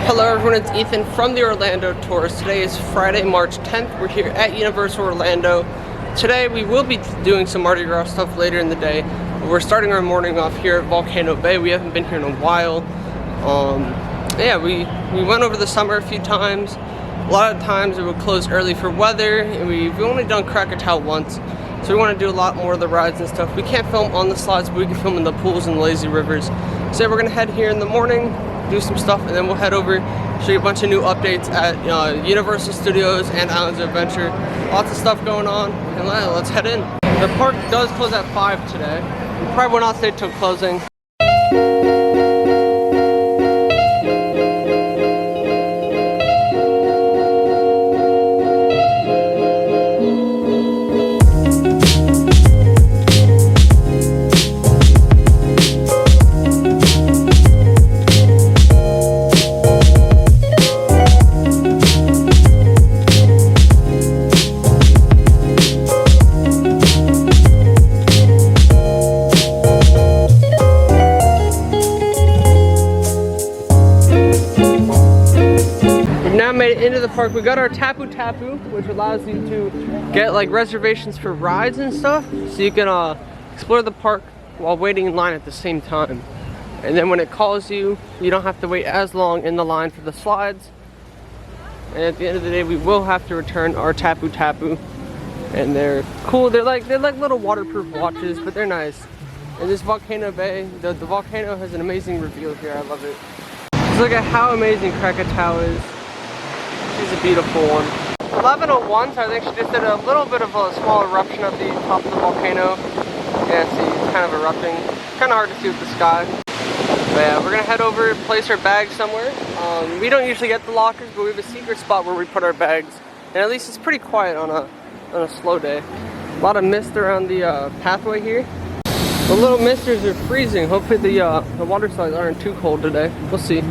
Hello everyone, it's Ethan from the Orlando Tours. Today is Friday, March 10th. We're here at Universal Orlando. Today we will be doing some Mardi Gras stuff later in the day. We're starting our morning off here at Volcano Bay. We haven't been here in a while. Yeah, we went over the summer a few times. A lot of times it would close early for weather, and we've only done Krakatoa once. So we want to do a lot more of the rides and stuff. We can't film on the slides, but we can film in the pools and the lazy rivers. So yeah, we're gonna head here in the morning, do some stuff, and then we'll head over, show you a bunch of new updates at Universal Studios and Islands of Adventure. Lots of stuff going on, and let's head in. The park does close at 5 today. We probably will not stay till closing. Made it into the park. We got our Tapu Tapu, which allows you to get like reservations for rides and stuff, so you can explore the park while waiting in line at the same time. And then when it calls you, you don't have to wait as long in the line for the slides. And at the end of the day, we will have to return our Tapu Tapu, and they're cool. They're like little waterproof watches, but they're nice. And this Volcano Bay, the volcano has an amazing reveal here. I love it. Just look at how amazing Krakatoa is. She's a beautiful one. 11:01, so I think she just did a little bit of a small eruption at the top of the volcano. Yeah, see, it's kind of erupting. Kind of hard to see with the sky. But yeah, we're gonna head over, place our bags somewhere. We don't usually get the lockers, but we have a secret spot where we put our bags. And at least it's pretty quiet on a slow day. A lot of mist around the pathway here. The little misters are freezing. Hopefully the water slides aren't too cold today. We'll see.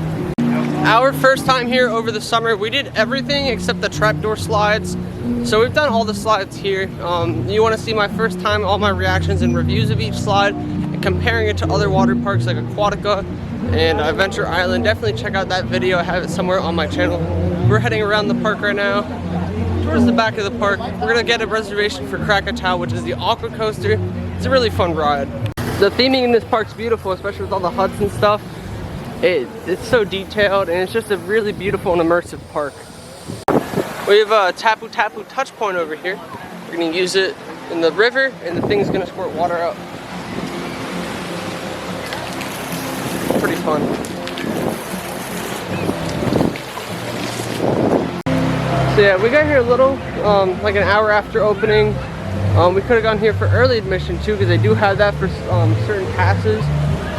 Our first time here over the summer, we did everything except the trapdoor slides. So we've done all the slides here. You want to see my first time, all my reactions and reviews of each slide, and comparing it to other water parks like Aquatica and Adventure Island. Definitely check out that video. I have it somewhere on my channel. We're heading around the park right now, towards the back of the park. We're gonna get a reservation for Krakatoa, which is the aqua coaster. It's a really fun ride. The theming in this park's beautiful, especially with all the huts and stuff. It's so detailed, and it's just a really beautiful and immersive park. We have a Tapu Tapu touch point over here. We're gonna use it in the river, and the thing's gonna squirt water out. Pretty fun. So yeah, we got here a little, like an hour after opening. We could have gone here for early admission too, because they do have that for certain passes.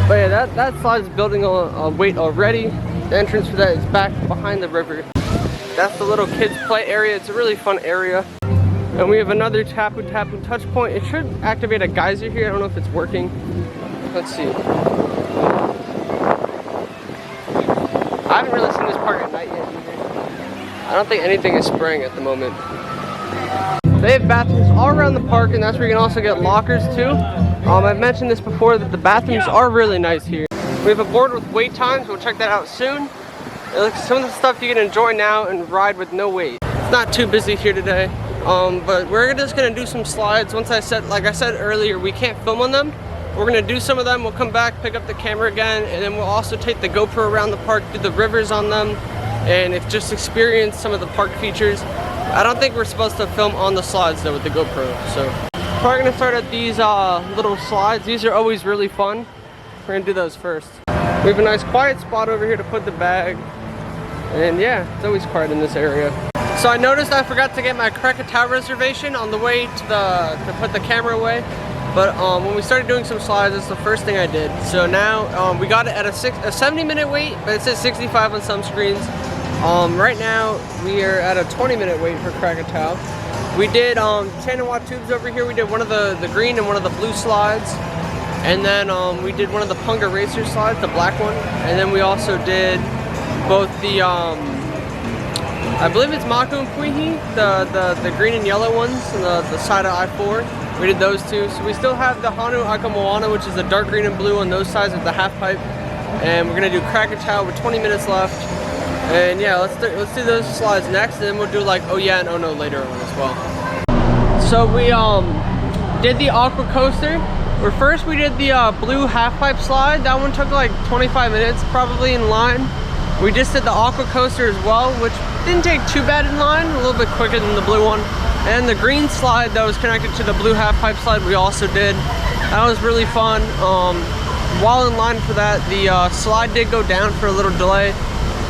But yeah, that slide is building a wait already. The entrance for that is back behind the river. That's the little kids play area. It's a really fun area. And we have another Tapu Tapu touch point. It should activate a geyser here. I don't know if it's working. Let's see. I haven't really seen this park at night yet either. I don't think anything is spraying at the moment. They have bathrooms all around the park, and that's where you can also get lockers too. I've mentioned this before, that the bathrooms are really nice here. We have a board with wait times. We'll check that out soon. Some of the stuff you can enjoy now and ride with no wait. It's not too busy here today, but we're just gonna do some slides. Like I said earlier, we can't film on them. We're gonna do some of them. We'll come back, pick up the camera again, and then we'll also take the GoPro around the park, do the rivers on them, and just experience some of the park features. I don't think we're supposed to film on the slides though with the GoPro, so. We're gonna start at these little slides. These are always really fun. We're gonna do those first. We have a nice quiet spot over here to put the bag. And yeah, it's always quiet in this area. So I noticed I forgot to get my Krakatoa reservation on the way to put the camera away. But when we started doing some slides, that's the first thing I did. So now we got it at a 70-minute wait, but it says 65 on some screens. Right now we are at a 20-minute wait for Krakatoa. We did Chanawa tubes over here. We did one of the green and one of the blue slides. And then we did one of the Punga Racer slides, the black one. And then we also did both the, I believe it's Mako and Puihi, the green and yellow ones, and the side of I-4. We did those two. So we still have the Hanu Akamoana, which is the dark green and blue on those sides of the half pipe. And we're gonna do Krakatoa with 20 minutes left. And yeah, let's do those slides next, and then we'll do like oh yeah and oh no later on as well. So we did the aqua coaster. Where first we did the blue half pipe slide. That one took like 25 minutes probably in line. We just did the aqua coaster as well, which didn't take too bad in line, a little bit quicker than the blue one. And the green slide that was connected to the blue half pipe slide we also did. That was really fun. While in line for that, the slide did go down for a little delay.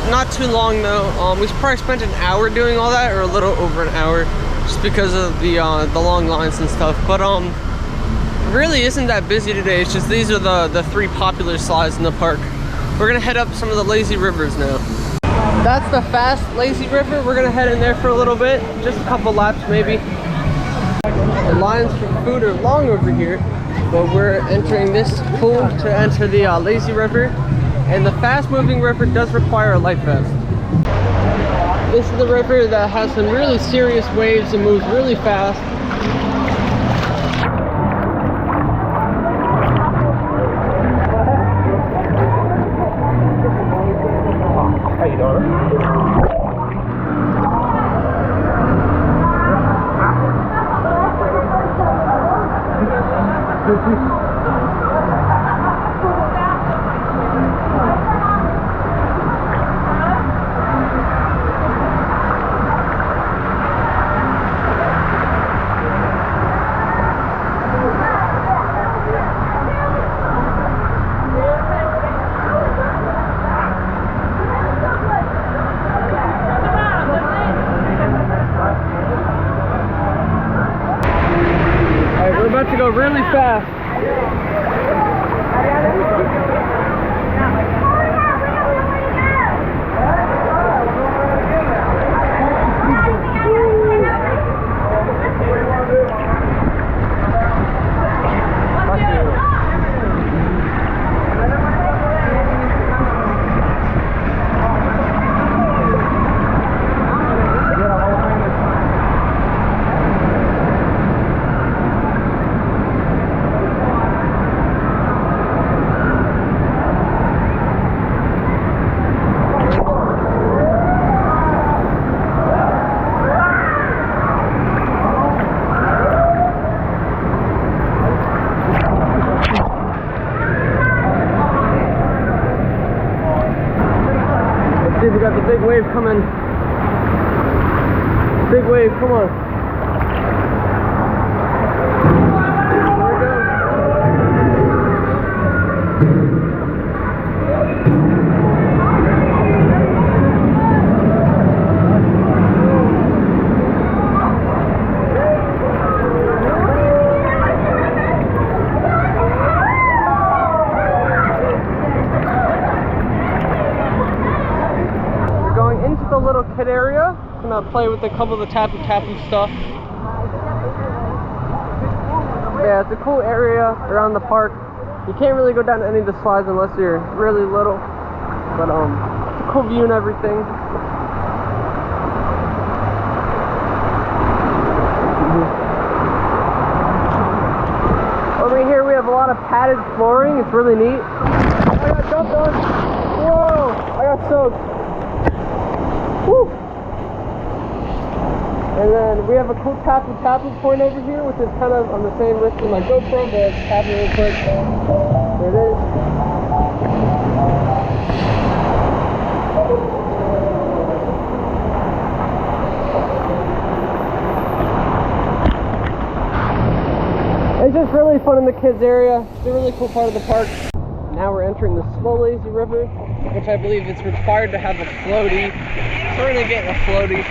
Not too long though. We probably spent an hour doing all that, or a little over an hour, just because of the long lines and stuff. But really isn't that busy today. It's just these are the three popular slides in the park. We're gonna head up some of the lazy rivers now. That's the fast lazy river. We're gonna head in there for a little bit, just a couple laps maybe. The lines for food are long over here, but we're entering this pool to enter the lazy river. And the fast moving river does require a life vest. This is the river that has some really serious waves and moves really fast. How you doing? We're about to go really fast. See, we got the big wave coming. Big wave, come on. There we go. The little kid area. I'm gonna play with a couple of the tapu stuff. Yeah, it's a cool area around the park. You can't really go down any of the slides unless you're really little, but it's a cool view and everything. Over here we have a lot of padded flooring. It's really neat. I got dumped on. Whoa! I got soaked. Woo. And then we have a cool tapu point over here, which is kind of on the same wrist as my GoPro, but let's tap it real quick. There it is. It's just really fun in the kids area. It's a really cool part of the park. Now we're entering the slow lazy river, which I believe it's required to have a floaty. So we're gonna get a floaty.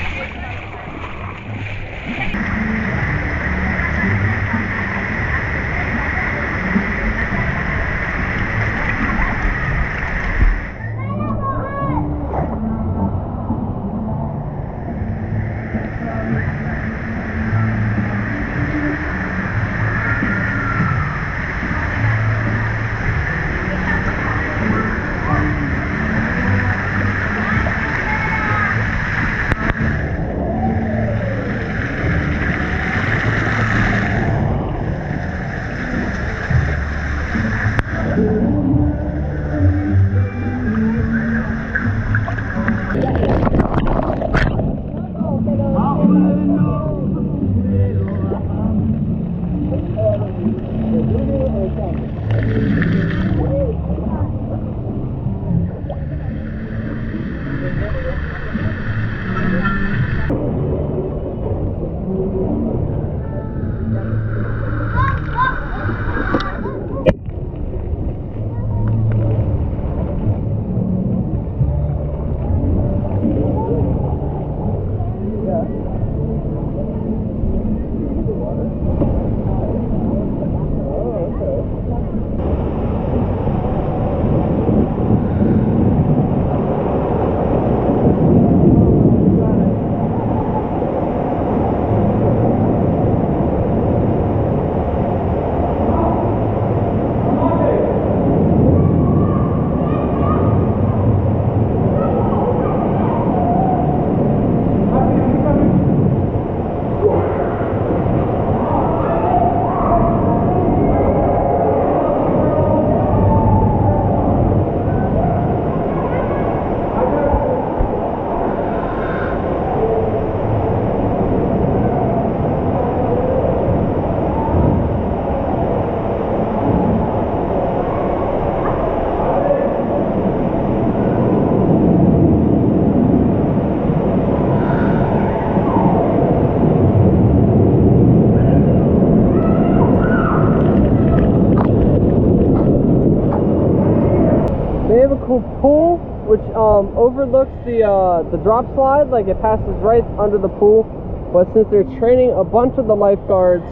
They have a cool pool which overlooks the drop slide, like it passes right under the pool. But since they're training a bunch of the lifeguards,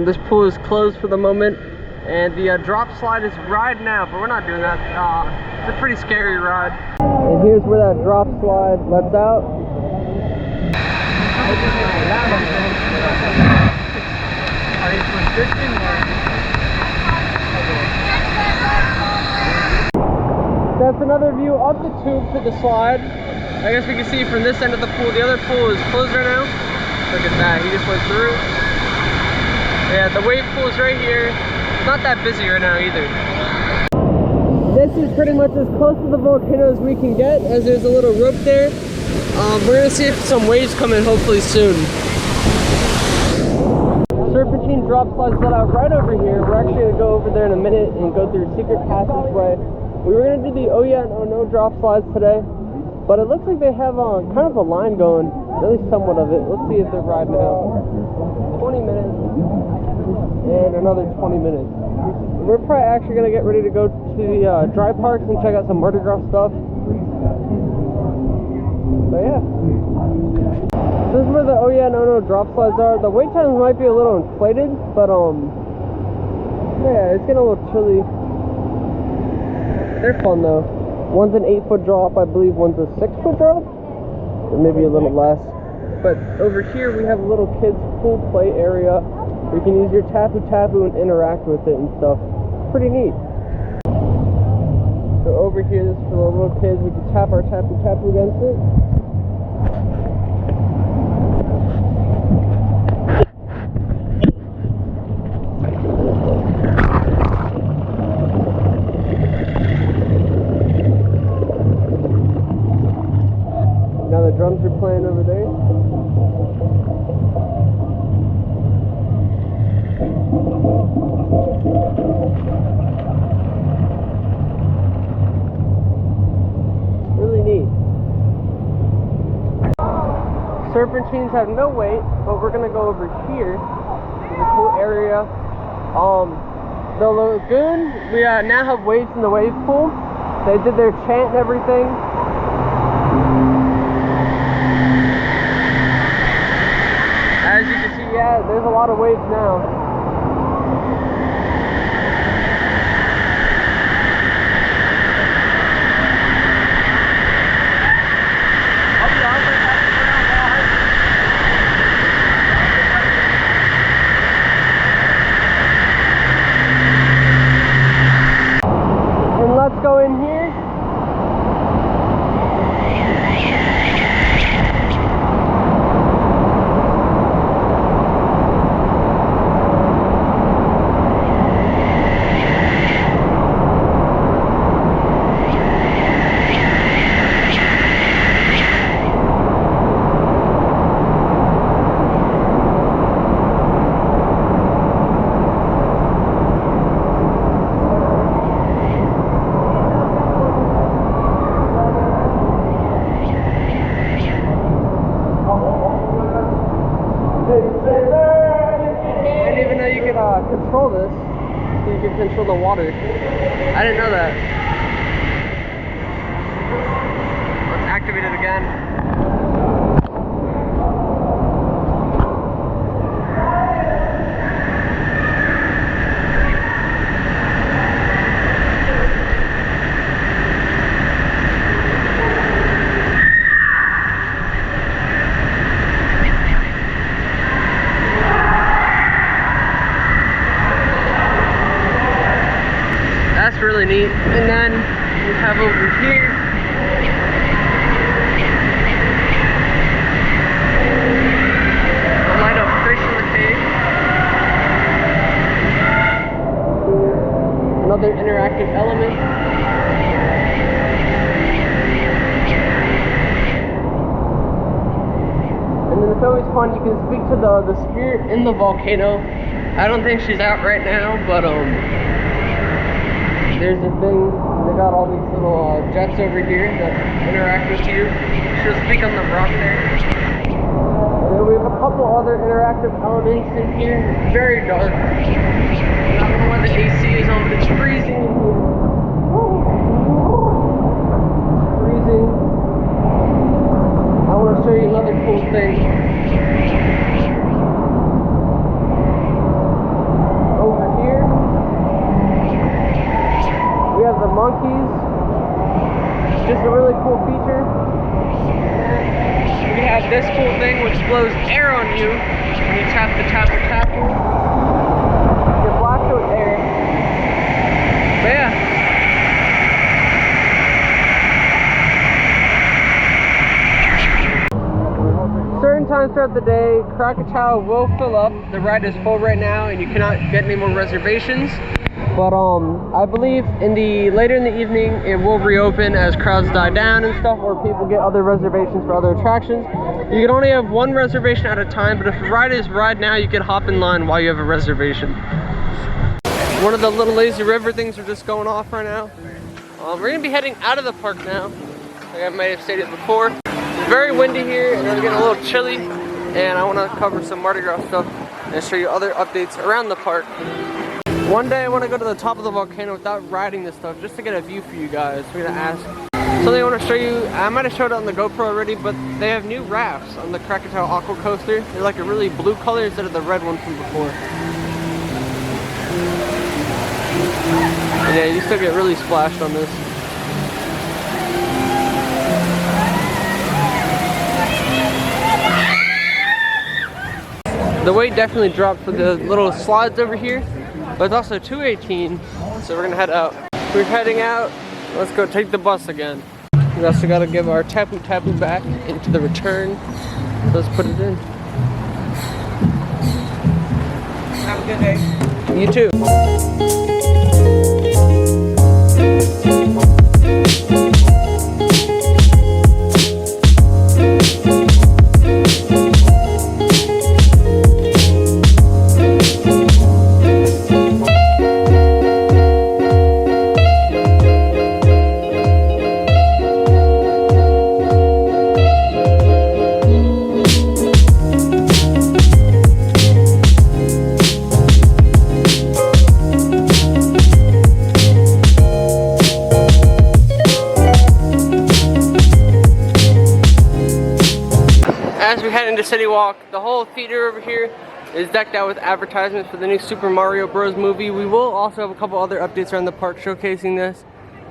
this pool is closed for the moment, and the drop slide is ride now, but we're not doing that. It's a pretty scary ride. And here's where that drop slide lets out. That's another view of the tube for the slide. I guess we can see from this end of the pool. The other pool is closed right now. Look at that, he just went through. Yeah, the wave pool is right here. Not that busy right now either. This is pretty much as close to the volcano as we can get, as there's a little rope there. We're gonna see if some waves come in hopefully soon. Serpentine drop slides let out right over here. We're actually gonna go over there in a minute and go through a secret passageway. We were gonna do the oh yeah and oh no drop slides today, but it looks like they have kind of a line going, at least somewhat of it. Let's see if they're riding out. 20 minutes and another 20 minutes. We're probably actually gonna get ready to go to the dry parks and check out some Mardi Gras stuff. But yeah, this is where the oh yeah and oh no drop slides are. The wait times might be a little inflated, but yeah, it's getting a little chilly. They're fun though. One's an 8-foot drop, I believe one's a 6-foot drop, or maybe a little less. But over here we have a little kids pool play area where you can use your tapu tapu and interact with it and stuff. Pretty neat. So over here, this is for the little kids. We can tap our tapu tapu against it. Now the drums are playing over there. Really neat. Serpentines have no weight, but we're gonna go over here. There's a cool area. The lagoon, we now have waves in the wave pool. They did their chant and everything. As you can see, yeah, there's a lot of waves now. And let's go in here. control the water. I didn't know that. Let's activate it again. That's really neat. And then we have over here a light up fish in the cave. Another interactive element. And then it's always fun, you can speak to the spirit in the volcano. I don't think she's out right now, but there's a thing, they got all these little jets over here that interact with you. She'll speak on the rock there. And then we have a couple other interactive elements in here. It's very dark. I don't know why the AC is on, but it's freezing in here. Freezing. I want to show you another cool thing. Over here, we have the monkeys. Just a really cool feature. We have this cool thing which blows air on you when you tap the tapu tapu. You're blasted with air. But yeah. Certain times throughout the day, Krakatoa will fill up. The ride is full right now and you cannot get any more reservations. But I believe later in the evening it will reopen as crowds die down and stuff, or people get other reservations for other attractions. You can only have one reservation at a time, but if the ride is ride now, you can hop in line while you have a reservation. One of the little lazy river things are just going off right now. We're gonna be heading out of the park now. Like I might have stated before. It's very windy here and it's getting a little chilly, and I want to cover some Mardi Gras stuff and show you other updates around the park. One day I want to go to the top of the volcano without riding this stuff, just to get a view for you guys. We're gonna ask something I want to show you. I might have showed it on the GoPro already, but they have new rafts on the Krakatoa Aqua Coaster. They're like a really blue color instead of the red one from before. And yeah, you still get really splashed on this. The weight definitely dropped for the little slides over here. But it's also 2:18, so we're gonna head out. We're heading out. Let's go take the bus again. We also gotta give our tapu tapu back into the return. Let's put it in. Have a good day. You too. As we head into City Walk, the whole theater over here is decked out with advertisements for the new Super Mario Bros. Movie. We will also have a couple other updates around the park showcasing this.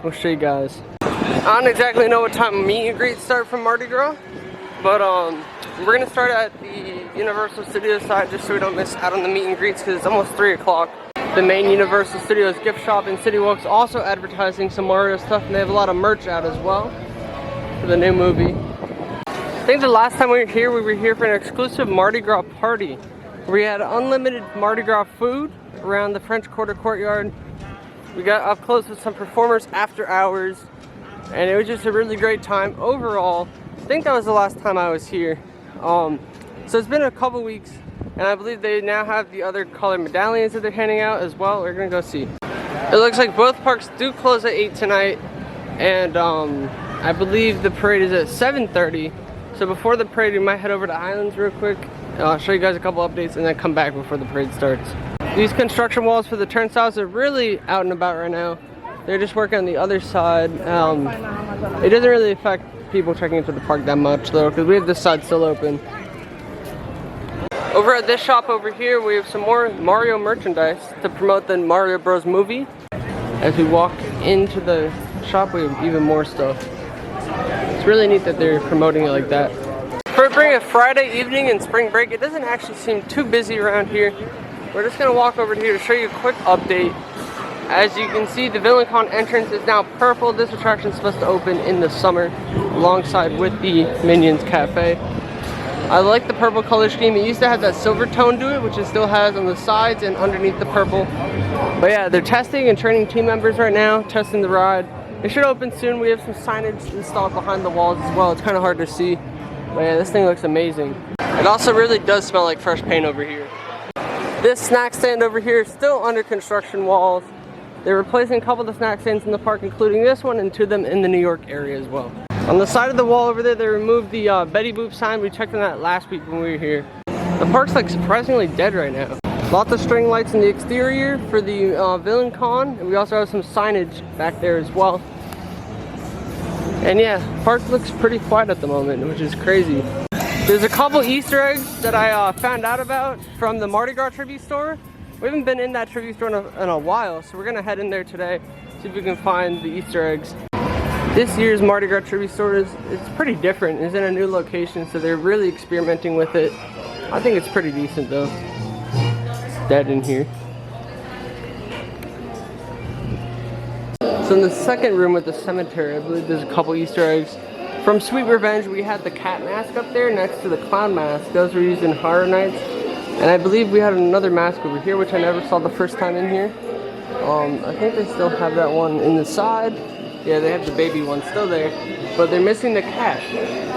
We'll show you guys. I don't exactly know what time meet and greets start from Mardi Gras, but we're gonna start at the Universal Studios side just so we don't miss out on the meet and greets because it's almost 3 o'clock. The main Universal Studios gift shop in City Walk's also advertising some Mario stuff, and they have a lot of merch out as well for the new movie. I think the last time we were here for an exclusive Mardi Gras party. We had unlimited Mardi Gras food around the French Quarter courtyard. We got up close with some performers after hours, and it was just a really great time overall. I think that was the last time I was here. So it's been a couple weeks, and I believe they now have the other colored medallions that they're handing out as well. We're gonna go see. It looks like both parks do close at 8 tonight, and I believe the parade is at 7:30. So before the parade, we might head over to Islands real quick. I'll show you guys a couple updates and then come back before the parade starts. These construction walls for the turnstiles are really out and about right now. They're just working on the other side. It doesn't really affect people checking into the park that much though, because we have this side still open. Over at this shop over here, we have some more Mario merchandise to promote the Mario Bros. Movie. As we walk into the shop, we have even more stuff. It's really neat that they're promoting it like that. For it being a Friday evening in spring break, it doesn't actually seem too busy around here. We're just gonna walk over here to show you a quick update. As you can see, the VillainCon entrance is now purple. This attraction is supposed to open in the summer alongside with the Minions Cafe. I like the purple color scheme. It used to have that silver tone to it, which it still has on the sides and underneath the purple. But yeah, they're testing and training team members right now, testing the ride. It should open soon. We have some signage installed behind the walls as well. It's kind of hard to see. But yeah, this thing looks amazing. It also really does smell like fresh paint over here. This snack stand over here is still under construction walls. They're replacing a couple of the snack stands in the park, including this one, and two of them in the New York area as well. On the side of the wall over there, they removed the Betty Boop sign. We checked on that last week when we were here. The park's like surprisingly dead right now. Lots of string lights in the exterior for the VillainCon, and we also have some signage back there as well. And yeah, the park looks pretty quiet at the moment, which is crazy. There's a couple Easter eggs that I found out about from the Mardi Gras tribute store. We haven't been in that tribute store in a while, so we're gonna head in there today, see if we can find the Easter eggs. This year's Mardi Gras tribute store it's pretty different. It's in a new location, so they're really experimenting with it. I think it's pretty decent though. It's dead in here. So in the second room with the cemetery, I believe there's a couple Easter eggs. From Sweet Revenge, we had the cat mask up there next to the clown mask. Those were used in Horror Nights. And I believe we had another mask over here, which I never saw the first time in here. I think they still have that one in the side. Yeah, they have the baby one still there, but they're missing the cat.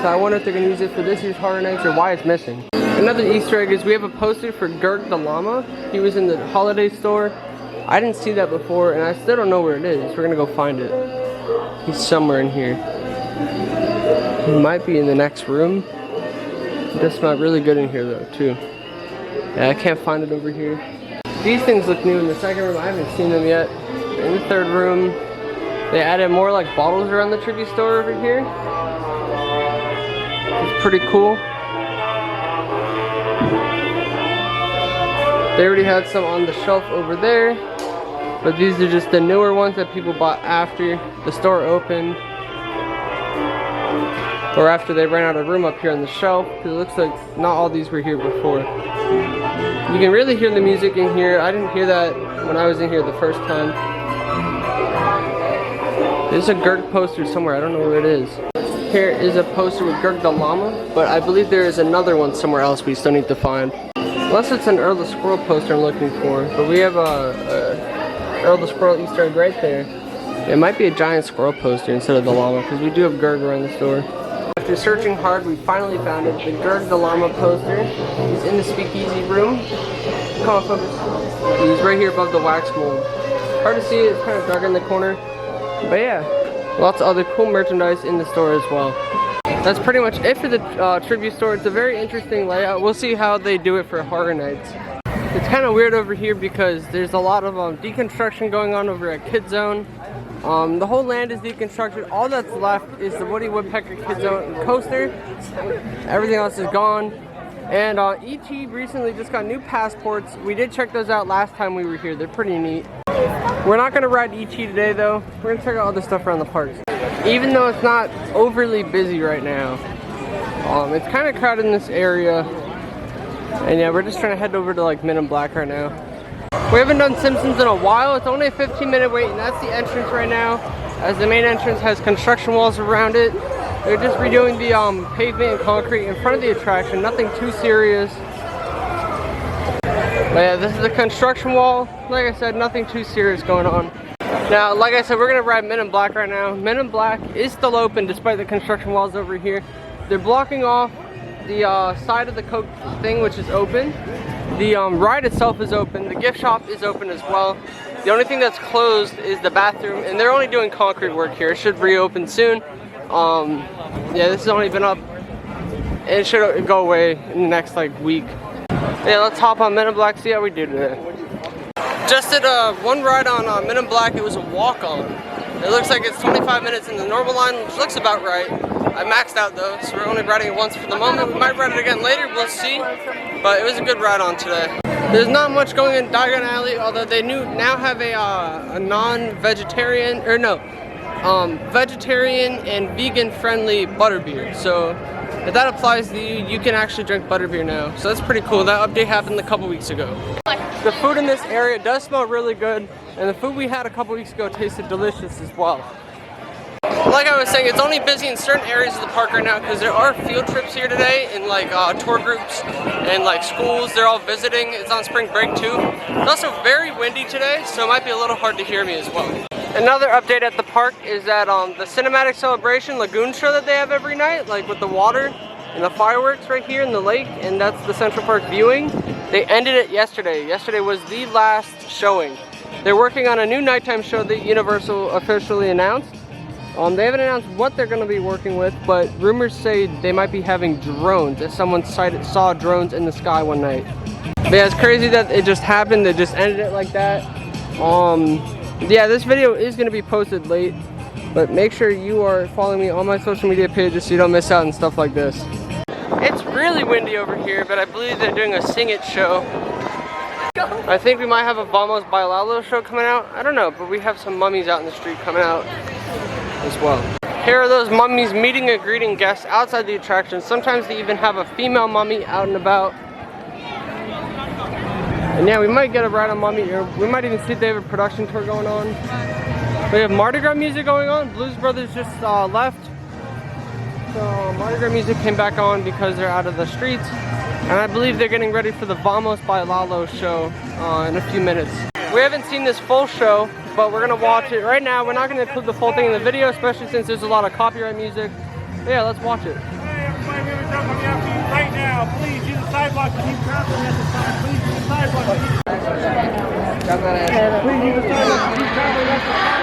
So I wonder if they're gonna use it for this year's Horror Nights or why it's missing. Another Easter egg is we have a poster for Gurg the llama. He was in the holiday store. I didn't see that before, and I still don't know where it is. We're gonna go find it. He's somewhere in here. He might be in the next room. It does smell really good in here though, too. Yeah, I can't find it over here. These things look new in the second room. I haven't seen them yet. In the third room, they added more like bottles around the tribute store over here. It's pretty cool. They already had some on the shelf over there, but these are just the newer ones that people bought after the store opened, or after they ran out of room up here on the shelf, because it looks like not all these were here before. You can really hear the music in here. I didn't hear that when I was in here the first time. There's a Gurg poster somewhere. I don't know where it is. Here is a poster with Gurg the llama, but I believe there is another one somewhere else we still need to find. Unless it's an Earl the Squirrel poster I'm looking for, but we have a Earl the Squirrel Easter egg right there. It might be a giant squirrel poster instead of the llama, because we do have Gurg around the store. After searching hard, we finally found it. The Gurg the llama poster. He's in the speakeasy room. Come on, focus. He's right here above the wax mold. Hard to see, it's kind of dark in the corner. But yeah, lots of other cool merchandise in the store as well. That's pretty much it for the tribute store. It's a very interesting layout. We'll see how they do it for Horror Nights. It's kind of weird over here because there's a lot of deconstruction going on over at Kid Zone. The whole land is deconstructed. All that's left is the Woody Woodpecker Kid Zone coaster. Everything else is gone. And E.T. recently just got new passports. We did check those out last time we were here. They're pretty neat. We're not going to ride E.T. today though. We're going to check out other stuff around the parks. Even though it's not overly busy right now, it's kind of crowded in this area. And yeah, we're just trying to head over to like Men in Black right now. We haven't done Simpsons in a while. It's only a 15-minute wait, and that's the entrance right now, as the main entrance has construction walls around it. They're just redoing the pavement and concrete in front of the attraction. Nothing too serious. But yeah, this is the construction wall. Like I said, nothing too serious going on. Now, like I said, we're gonna ride Men in Black right now. Men in Black is still open despite the construction walls over here. They're blocking off the side of the Coke thing, which is open. The ride itself is open. The gift shop is open as well. The only thing that's closed is the bathroom, and they're only doing concrete work here. It should reopen soon. Yeah, this has only been up. It should go away in the next like week. Yeah, let's hop on Men in Black, see how we do today. Just did one ride on Men in Black. It was a walk-on. It looks like it's 25 minutes in the normal line, which looks about right. I maxed out though, so we're only riding it once for the moment. We might ride it again later, we'll see. But it was a good ride on today. There's not much going in Diagon Alley, although they now have a non-vegetarian, or no, vegetarian and vegan-friendly butterbeer. So if that applies to you, you can actually drink butterbeer now. So that's pretty cool. That update happened a couple weeks ago. The food in this area does smell really good, and the food we had a couple weeks ago tasted delicious as well. Like I was saying, it's only busy in certain areas of the park right now because there are field trips here today and like tour groups and like schools. They're all visiting. It's on spring break too. It's also very windy today, so it might be a little hard to hear me as well. Another update at the park is that the cinematic celebration lagoon show that they have every night, like with the water and the fireworks right here in the lake, and that's the Central Park viewing. They ended it yesterday. Yesterday was the last showing. They're working on a new nighttime show that Universal officially announced. They haven't announced what they're going to be working with, but rumors say they might be having drones, that someone saw drones in the sky one night. But yeah, it's crazy that it just happened. They just ended it like that. Yeah, this video is going to be posted late, but make sure you are following me on my social media pages so you don't miss out on stuff like this. It's really windy over here, but I believe they're doing a Sing It show. I think we might have a Vamos Bailalo show coming out. I don't know, but we have some mummies out in the street coming out as well. Here are those mummies meeting and greeting guests outside the attraction. Sometimes they even have a female mummy out and about. And yeah, we might get a ride on mummy, or we might even see if they have a production tour going on. We have Mardi Gras music going on. Blues Brothers just left. So Mardi Gras music came back on because they're out of the streets. And I believe they're getting ready for the Vamos Bailalo show in a few minutes. We haven't seen this full show, but we're gonna watch it right now. We're not gonna include the full thing in the video, especially since there's a lot of copyright music. But yeah, let's watch it. Hey, everybody, we have a jump on the after right now. Please use the sidewalk to keep traveling at the time. Please use the sidewalk to keep Please use the sidewalk to keep traveling at the time.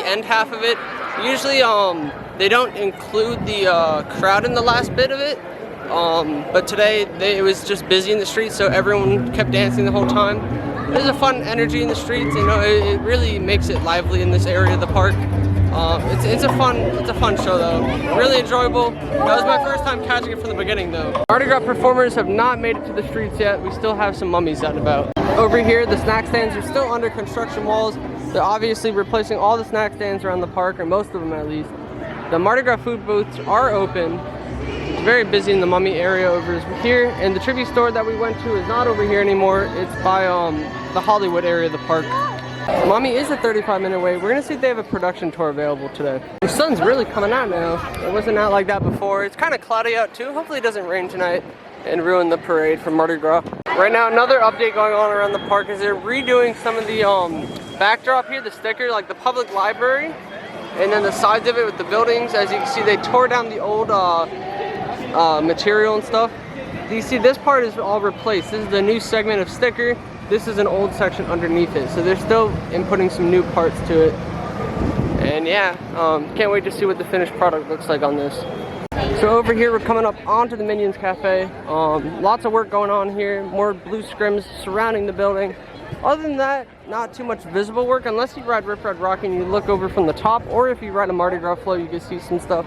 end half of it. Usually they don't include the crowd in the last bit of it, but today it was just busy in the streets, so everyone kept dancing the whole time. There's a fun energy in the streets, you know, it really makes it lively in this area of the park. It's a fun show though. Really enjoyable. That was my first time catching it from the beginning though. Mardi Gras performers have not made it to the streets yet. We still have some mummies out and about. Over here, the snack stands are still under construction walls. They're obviously replacing all the snack stands around the park, or most of them at least. The Mardi Gras food booths are open. It's very busy in the mummy area over here, and the tribute store that we went to is not over here anymore. It's by the Hollywood area of the park. Mummy is a 35-minute away. We're gonna see if they have a production tour available today. The sun's really coming out now. It wasn't out like that before. It's kind of cloudy out too. Hopefully it doesn't rain tonight and ruin the parade for Mardi Gras. Right now, another update going on around the park is they're redoing some of the backdrop here, the sticker, like the public library, and then the sides of it with the buildings. As you can see, they tore down the old material and stuff. You see, this part is all replaced. This is the new segment of sticker. This is an old section underneath it, so they're still inputting some new parts to it. And yeah, can't wait to see what the finished product looks like on this. So over here, we're coming up onto the Minions Cafe. Lots of work going on here, more blue scrims surrounding the building. Other than that, not too much visible work unless you ride Rip Ride Rock and you look over from the top, or if you ride a Mardi Gras float, you can see some stuff.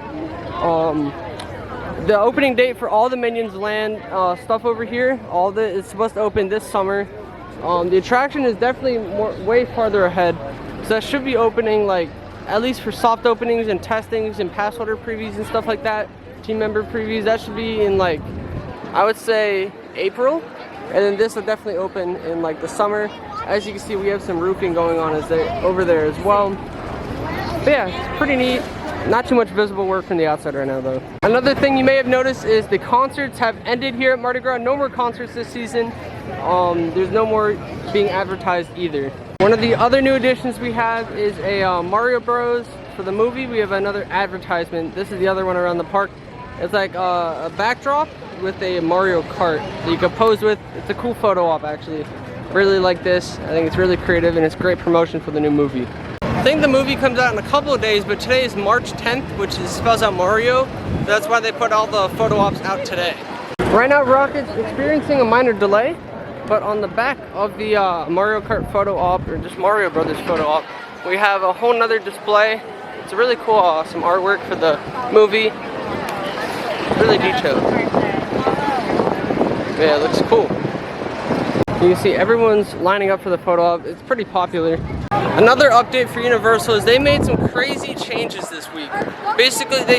The opening date for all the Minions Land stuff over here, all that is supposed to open this summer. The attraction is definitely way farther ahead, so that should be opening, like, at least for soft openings and testings and pass holder previews and stuff like that, team member previews, that should be in, like, I would say April, and then this will definitely open in like the summer. As you can see, we have some roofing going on over there as well. But yeah, it's pretty neat. Not too much visible work from the outside right now though. Another thing you may have noticed is the concerts have ended here at Mardi Gras. No more concerts this season. There's no more being advertised either. One of the other new additions we have is a Mario Bros. For the movie. We have another advertisement. This is the other one around the park. It's like a backdrop with a Mario Kart that you can pose with. It's a cool photo op actually. Really like this. I think it's really creative and it's great promotion for the new movie. I think the movie comes out in a couple of days, but today is March 10th, which spells out Mario. So that's why they put all the photo ops out today. Right now, Rocket's experiencing a minor delay, but on the back of the Mario Kart photo op, or just Mario Brothers photo op, we have a whole nother display. It's really cool, some artwork for the movie. Really detailed. Yeah, it looks cool. You can see everyone's lining up for the photo op. It's pretty popular. Another update for Universal is they made some crazy changes this week. Basically, they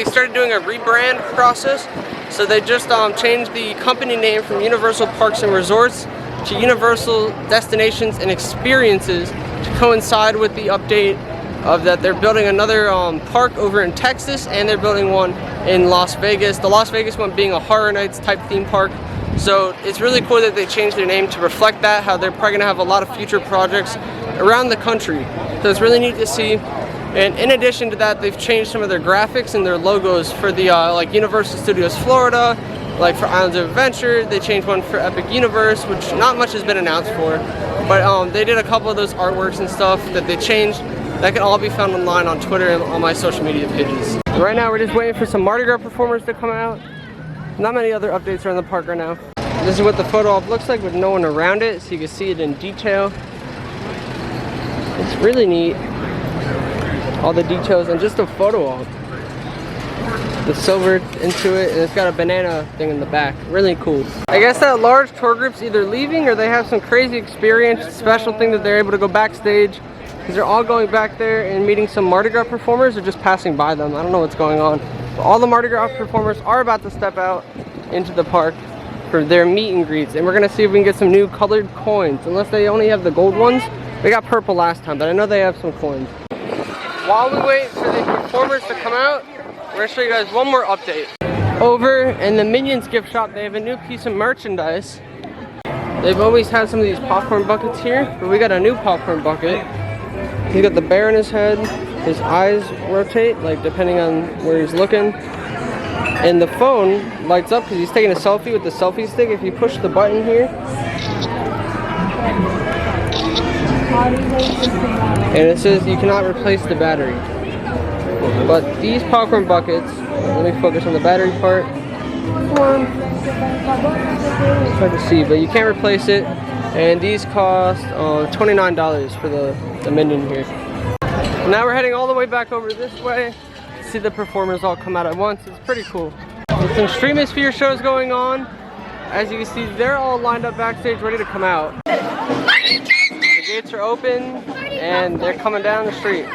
started doing a rebrand process. So they just changed the company name from Universal Parks and Resorts to Universal Destinations and Experiences to coincide with the update of that they're building another park over in Texas, and they're building one in Las Vegas. The Las Vegas one being a Horror Nights type theme park. So it's really cool that they changed their name to reflect that, how they're probably going to have a lot of future projects around the country. So it's really neat to see. And in addition to that, they've changed some of their graphics and their logos for the like Universal Studios Florida, like for Islands of Adventure. They changed one for Epic Universe, which not much has been announced for. But they did a couple of those artworks and stuff that they changed. That can all be found online on Twitter and on my social media pages. Right now, we're just waiting for some Mardi Gras performers to come out. Not many other updates around the park right now. This is what the photo op looks like with no one around it, so you can see it in detail. It's really neat. All the details and just a photo op. The silver into it, and it's got a banana thing in the back. Really cool. I guess that large tour group's either leaving or they have some crazy experience, special thing that they're able to go backstage. Because they're all going back there and meeting some Mardi Gras performers or just passing by them. I don't know what's going on. But all the Mardi Gras performers are about to step out into the park for their meet and greets. And we're going to see if we can get some new colored coins. Unless they only have the gold ones. They got purple last time, but I know they have some coins. While we wait for the performers to come out, we're going to show you guys one more update. Over in the Minions gift shop, they have a new piece of merchandise. They've always had some of these popcorn buckets here, but we got a new popcorn bucket. He's got the bear in his head. His eyes rotate, like depending on where he's looking. And the phone lights up because he's taking a selfie with the selfie stick. If you push the button here, And it says you cannot replace the battery. But these popcorn buckets, let me focus on the battery part. It's hard to see, but you can't replace it. And these cost $29 for the minion here. Now we're heading all the way back over this way to see the performers all come out at once. It's pretty cool. There's some Streamosphere shows going on. As you can see, they're all lined up backstage ready to come out. The gates are open and they're coming down the street.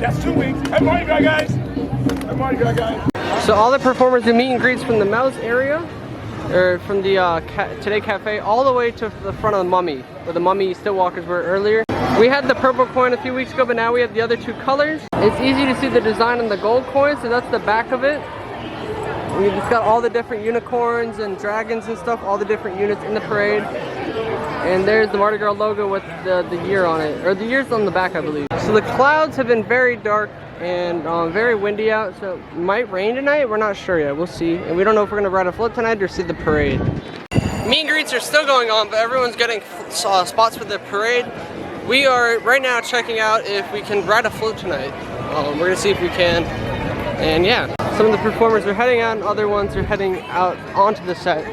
That's 2 weeks. Happy Mardi Gras, guys. Happy Mardi Gras, guys. So all the performers do meet and greets from the Mouse area, or from the Today Cafe, all the way to the front of the Mummy, where the Mummy Stillwalkers were earlier. We had the purple coin a few weeks ago, but now we have the other two colors. It's easy to see the design on the gold coin, so that's the back of it. We just got all the different unicorns and dragons and stuff, all the different units in the parade. And there's the Mardi Gras logo with the year on it, or the year's on the back, I believe. So the clouds have been very dark and very windy out, so it might rain tonight. We're not sure yet, we'll see. And we don't know if we're gonna ride a float tonight or see the parade. Meet and greets are still going on, but everyone's getting spots for the parade. We are right now checking out if we can ride a float tonight. We're gonna see if we can. And yeah, some of the performers are heading out and other ones are heading out onto the set.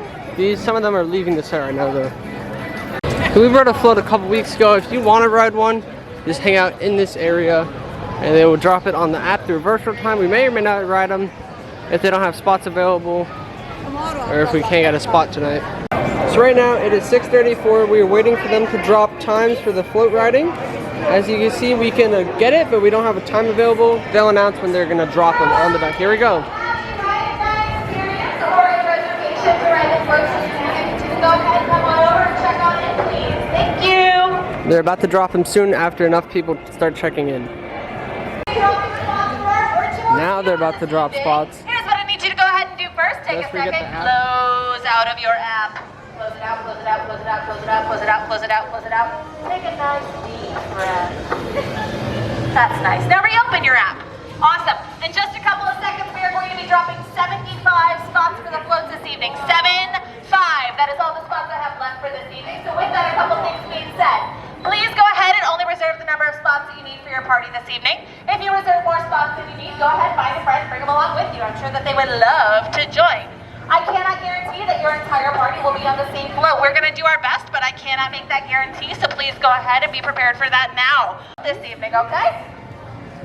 Some of them are leaving the set right now though. So we rode a float a couple weeks ago. If you want to ride one, just hang out in this area and they will drop it on the app through virtual time. We may or may not ride them if they don't have spots available or if we can't get a spot tonight. So right now it is 6:34. We are waiting for them to drop times for the float riding. As you can see, we can get it, but we don't have a time available. They'll announce when they're going to drop them on the back. Here we go. They're about to drop them soon after enough people start checking in. Now they're about to drop spots. Here's what I need you to go ahead and do first. Take a second, close out of your app. Close it out, close it out, close it out, close it out, close it out, close it out, close it out. Take a nice deep breath. That's nice. Now reopen your app. Awesome. In just a couple of seconds, we are going to be dropping 75 spots for the floats this evening. 75. That is all the spots I have left for this evening. So with that, a couple things being said. Please go ahead and only reserve the number of spots that you need for your party this evening. If you reserve more spots than you need, go ahead, find a friend, bring them along with you. I'm sure that they would love to join. I cannot guarantee that your entire party will be on the same float. We're going to do our best, but I cannot make that guarantee, so please go ahead and be prepared for that now this evening, okay?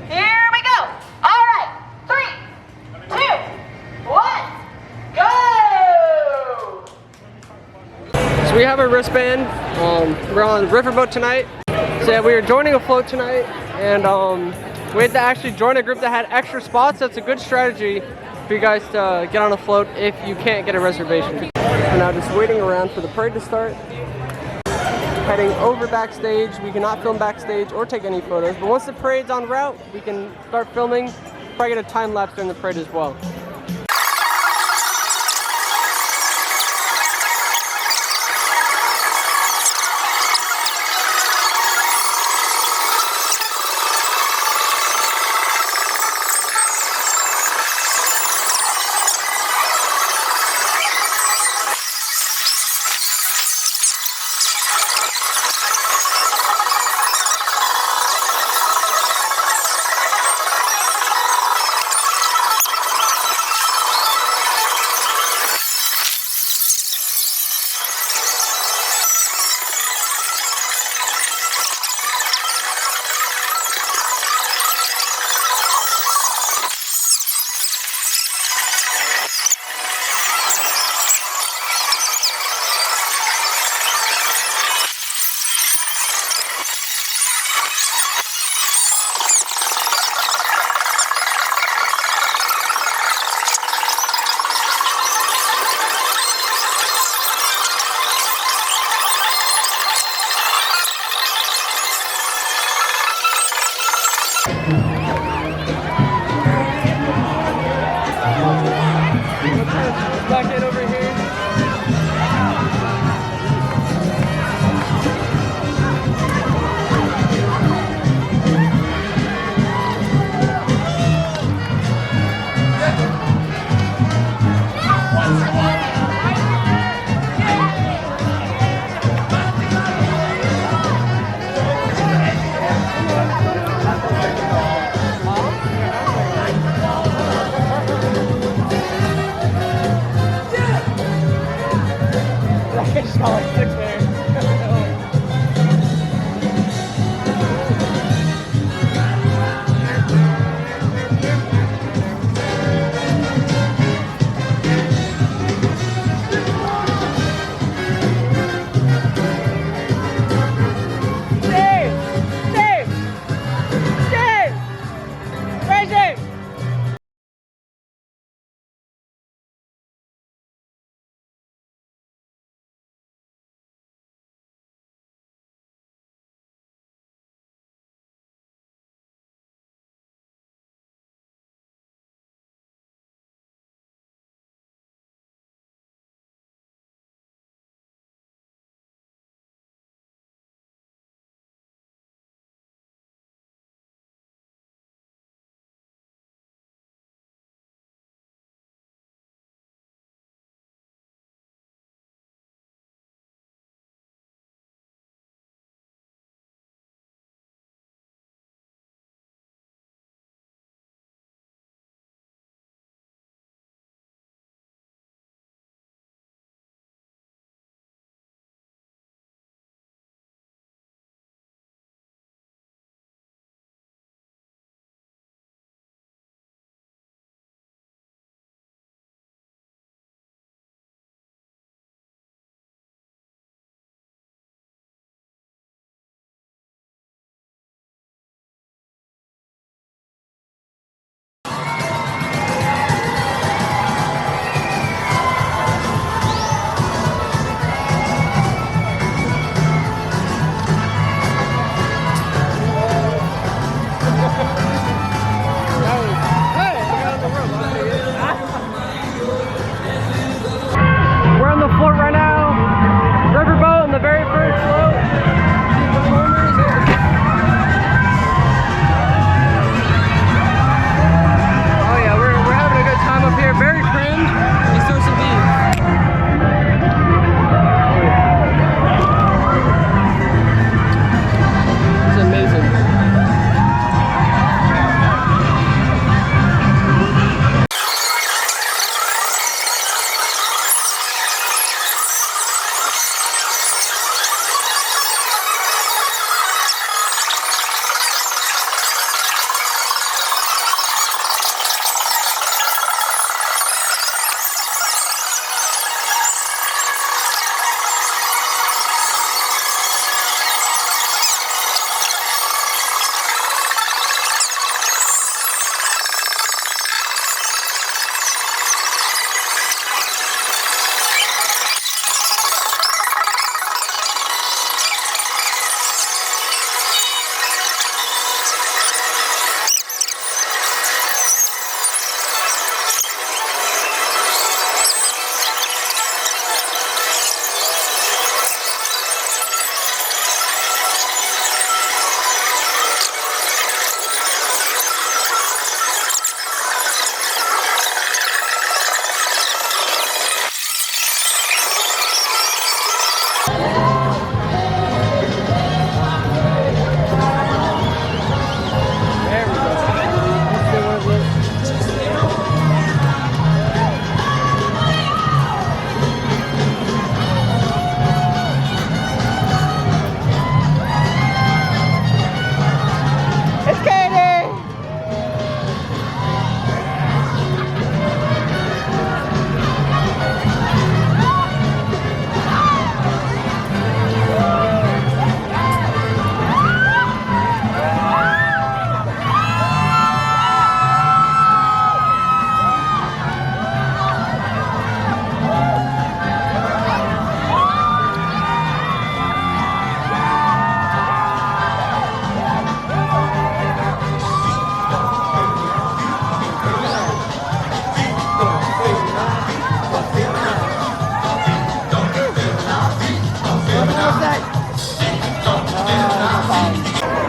Here we go. All right. 3, 2, 1, go! So we have a wristband. We're on the riverboat tonight. So yeah, we are joining a float tonight, and we had to actually join a group that had extra spots. That's a good strategy for you guys to get on a float if you can't get a reservation. We're now just waiting around for the parade to start. Heading over backstage. We cannot film backstage or take any photos, but once the parade's en route, we can start filming. Probably get a time lapse during the parade as well.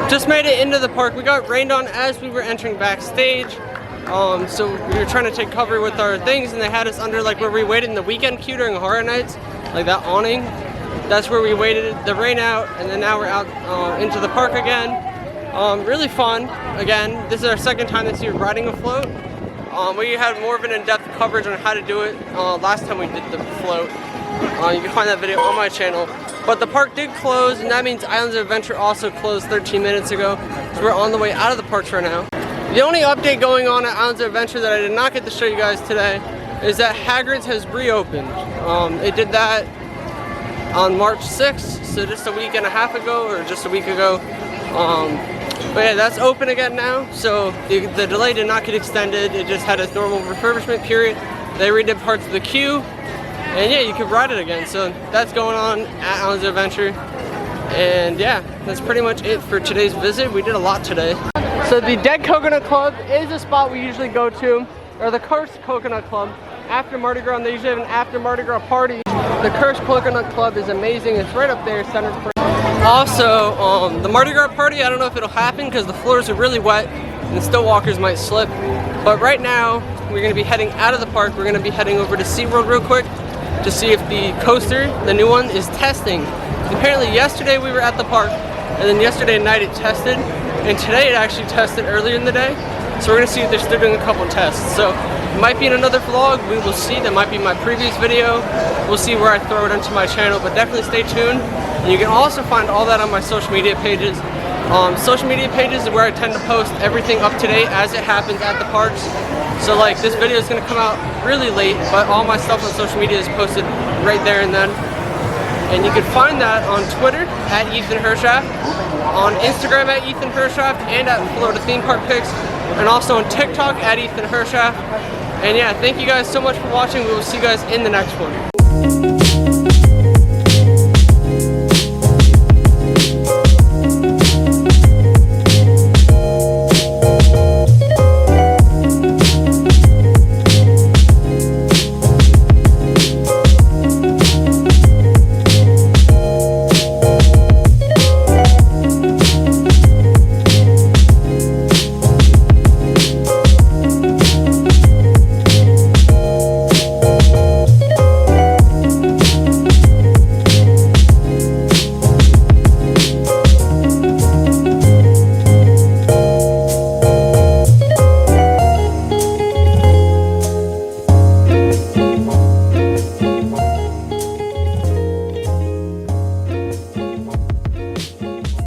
Just made it into the park. We got rained on as we were entering backstage. So we were trying to take cover with our things, and they had us under like where we waited in the weekend queue during Horror Nights, like that awning. That's where we waited the rain out, and then now we're out into the park again. Really fun. Again, this is our second time this year riding a float. We had more of an in-depth coverage on how to do it last time we did the float. You can find that video on my channel. But the park did close, and that means Islands of Adventure also closed 13 minutes ago. So we're on the way out of the parks right now. The only update going on at Islands of Adventure that I did not get to show you guys today is that Hagrid's has reopened. It did that on March 6th, so just a week and a half ago, or just a week ago. But yeah, that's open again now, so the delay did not get extended. It just had its normal refurbishment period. They redid parts of the queue, and yeah, you could ride it again. So that's going on at Islands of Adventure. And yeah, that's pretty much it for today's visit. We did a lot today. So the Dead Coconut Club is a spot we usually go to, or the Cursed Coconut Club, after Mardi Gras, and they usually have an after Mardi Gras party. The Cursed Coconut Club is amazing. It's right up there, centered for. Also, the Mardi Gras party, I don't know if it'll happen because the floors are really wet and still walkers might slip. But right now, we're going to be heading out of the park. We're going to be heading over to SeaWorld real quick to see if the coaster, the new one, is testing. Apparently yesterday we were at the park, and then yesterday night it tested, and today it actually tested earlier in the day. So we're going to see if they're still doing a couple tests. So it might be in another vlog, we will see. That might be my previous video. We'll see where I throw it onto my channel, but definitely stay tuned. And you can also find all that on my social media pages. Social media pages is where I tend to post everything up to date as it happens at the parks. So like this video is going to come out really late, but all my stuff on social media is posted right there and then. And you can find that on Twitter at Ethan Hershaft, on Instagram at Ethan Hershaft, and at Florida Theme Park Pics, and also on TikTok at Ethan Hershaft. And yeah, thank you guys so much for watching. We will see you guys in the next one.